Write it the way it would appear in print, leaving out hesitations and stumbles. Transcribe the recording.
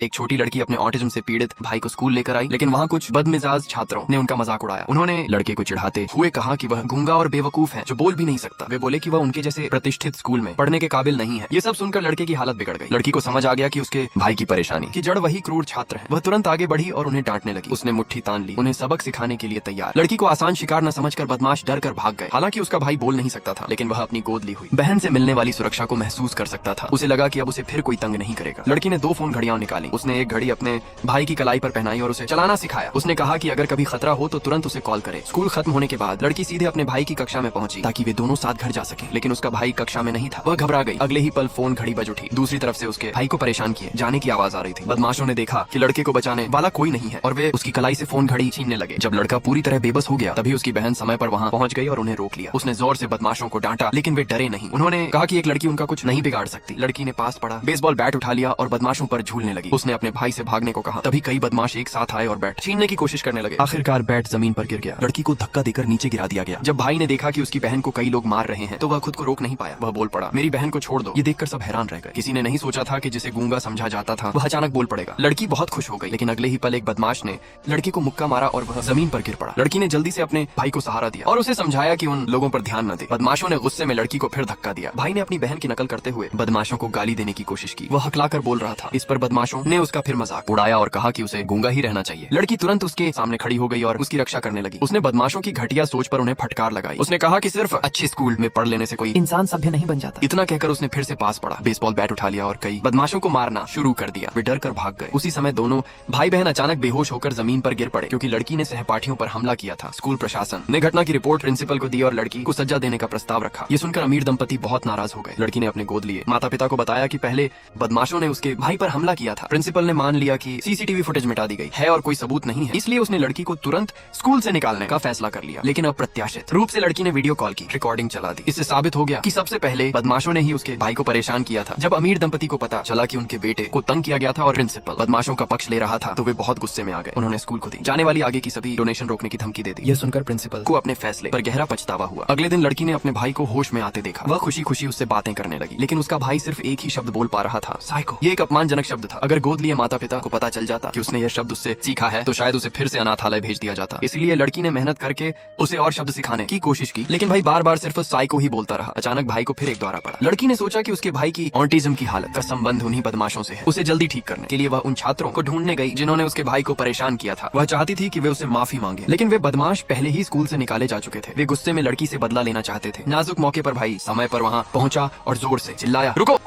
एक छोटी लड़की अपने ऑटिज्म से पीड़ित भाई को स्कूल लेकर आई, लेकिन वहाँ कुछ बदमिजाज छात्रों ने उनका मजाक उड़ाया। उन्होंने लड़के को चिढ़ाते हुए कहा कि वह गूंगा और बेवकूफ है जो बोल भी नहीं सकता। वे बोले कि वह उनके जैसे प्रतिष्ठित स्कूल में पढ़ने के काबिल नहीं है। ये सब सुनकर लड़के की हालत बिगड़ गई। लड़की को समझ आ गया कि उसके भाई की परेशानी की जड़ वही क्रूर छात्र है। वह तुरंत आगे बढ़ी और उन्हें डांटने लगी। उसने मुट्ठी तान ली, उन्हें सबक सिखाने के लिए तैयार। लड़की को आसान शिकार न समझकर बदमाश डर कर भाग गए। हालांकि उसका भाई बोल नहीं सकता था, लेकिन वह अपनी गोद ली हुई बहन से मिलने वाली सुरक्षा को महसूस कर सकता था। उसे लगा कि अब उसे फिर कोई तंग नहीं करेगा। लड़की ने 2 फोन घड़ियां निकाली। उसने एक घड़ी अपने भाई की कलाई पर पहनाई और उसे चलाना सिखाया। उसने कहा कि अगर कभी खतरा हो तो तुरंत उसे कॉल करे। स्कूल खत्म होने के बाद लड़की सीधे अपने भाई की कक्षा में पहुंची ताकि वे दोनों साथ घर जा सके, लेकिन उसका भाई कक्षा में नहीं था। वह घबरा गई। अगले ही पल फोन घड़ी बज उठी। दूसरी तरफ से उसके भाई को परेशान किए जाने की आवाज आ रही थी। बदमाशों ने देखा कि लड़के को बचाने वाला कोई नहीं है और वे उसकी कलाई से फोन घड़ी छीनने लगे। जब लड़का पूरी तरह बेबस हो गया तभी उसकी बहन समय पर वहाँ पहुंच गई और उन्हें रोक लिया। उसने जोर से बदमाशों को डांटा, लेकिन वे डरे नहीं। उन्होंने कहा कि एक लड़की उनका कुछ नहीं बिगाड़ सकती। लड़की ने पास पड़ा, बेसबॉल बैट उठा लिया और बदमाशों पर झूलने लगी। उसने अपने भाई से भागने को कहा, तभी कई बदमाश एक साथ आए और बैट छीनने की कोशिश करने लगे। आखिरकार बैट जमीन पर गिर गया। लड़की को धक्का देकर नीचे गिरा दिया गया। जब भाई ने देखा कि उसकी बहन को कई लोग मार रहे हैं तो वह खुद को रोक नहीं पाया। वह बोल पड़ा, मेरी बहन को छोड़ दो। ये देखकर सब हैरान रह गए। किसी ने नहीं सोचा था कि जिसे गूंगा समझा जाता था वह अचानक बोल पड़ेगा। लड़की बहुत खुश हो गई, लेकिन अगले ही पल एक बदमाश ने लड़की को मुक्का मारा और वह जमीन पर गिर पड़ा। लड़की ने जल्दी से अपने भाई को सहारा दिया और उसे समझाया कि उन लोगों पर ध्यान न दे। बदमाशों ने गुस्से में लड़की को फिर धक्का दिया। भाई ने अपनी बहन की नकल करते हुए बदमाशों को गाली देने की कोशिश की। वह हकलाकर बोल रहा था। इस पर बदमाशों ने उसका फिर मजाक उड़ाया और कहा कि उसे गूंगा ही रहना चाहिए। लड़की तुरंत उसके सामने खड़ी हो गई और उसकी रक्षा करने लगी। उसने बदमाशों की घटिया सोच पर उन्हें फटकार लगाई। उसने कहा कि सिर्फ अच्छे स्कूल में पढ़ लेने से कोई इंसान सभ्य नहीं बन जाता। इतना कहकर उसने फिर से पास पड़ा, बेसबॉल बैट उठा लिया और कई बदमाशों को मारना शुरू कर दिया। वे डर कर भाग गए। उसी समय दोनों भाई बहन अचानक बेहोश होकर जमीन पर गिर पड़े क्योंकि लड़की ने सहपाठियों पर हमला किया था। स्कूल प्रशासन ने घटना की रिपोर्ट प्रिंसिपल को दी और लड़की को सजा देने का प्रस्ताव रखा। ये सुनकर अमीर दंपति बहुत नाराज हो गए। लड़की ने अपने गोद लिए माता पिता को बताया कि पहले बदमाशों ने उसके भाई पर हमला किया था। प्रिंसिपल ने मान लिया कि सीसीटीवी फुटेज मिटा दी गई है और कोई सबूत नहीं है, इसलिए उसने लड़की को तुरंत स्कूल से निकालने का फैसला कर लिया। लेकिन अप्रत्याशित रूप से लड़की ने वीडियो कॉल की, रिकॉर्डिंग चला दी। इससे साबित हो गया कि सबसे पहले बदमाशों ने ही उसके भाई को परेशान किया था। जब अमीर दंपति को पता चला कि उनके बेटे को तंग किया गया था और प्रिंसिपल बदमाशों का पक्ष ले रहा था तो वे बहुत गुस्से में आ गए। उन्होंने स्कूल को दी जाने वाली आगे की सभी डोनेशन रोकने की धमकी दे दी। यह सुनकर प्रिंसिपल को अपने फैसले पर गहरा पछतावा हुआ। अगले दिन लड़की ने अपने भाई को होश में आते देखा। वह खुशी खुशी उससे बातें करने लगी, लेकिन उसका भाई सिर्फ एक ही शब्द बोल पा रहा था, साइको। ये एक अपमानजनक शब्द था। अगर गोद लिए माता पिता को पता चल जाता कि उसने यह शब्द उससे सीखा है तो शायद उसे फिर से अनाथालय भेज दिया जाता। इसलिए लड़की ने मेहनत करके उसे और शब्द सिखाने की कोशिश की, लेकिन भाई बार बार सिर्फ साइको ही बोलता रहा। अचानक भाई को फिर एक दौरा पड़ा। लड़की ने सोचा कि उसके भाई की ऑटिज्म की हालत का संबंध उन्हीं बदमाशों से है। उसे जल्दी ठीक करने के लिए वह उन छात्रों को ढूंढने गई जिन्होंने उसके भाई को परेशान किया था। वह चाहती थी कि वे उसे माफी मांगे, लेकिन वे बदमाश पहले ही स्कूल से निकाले जा चुके थे। वे गुस्से में लड़की से बदला लेना चाहते थे। नाजुक मौके पर भाई समय पर वहाँ पहुंचा और जोर से चिल्लाया, रुको।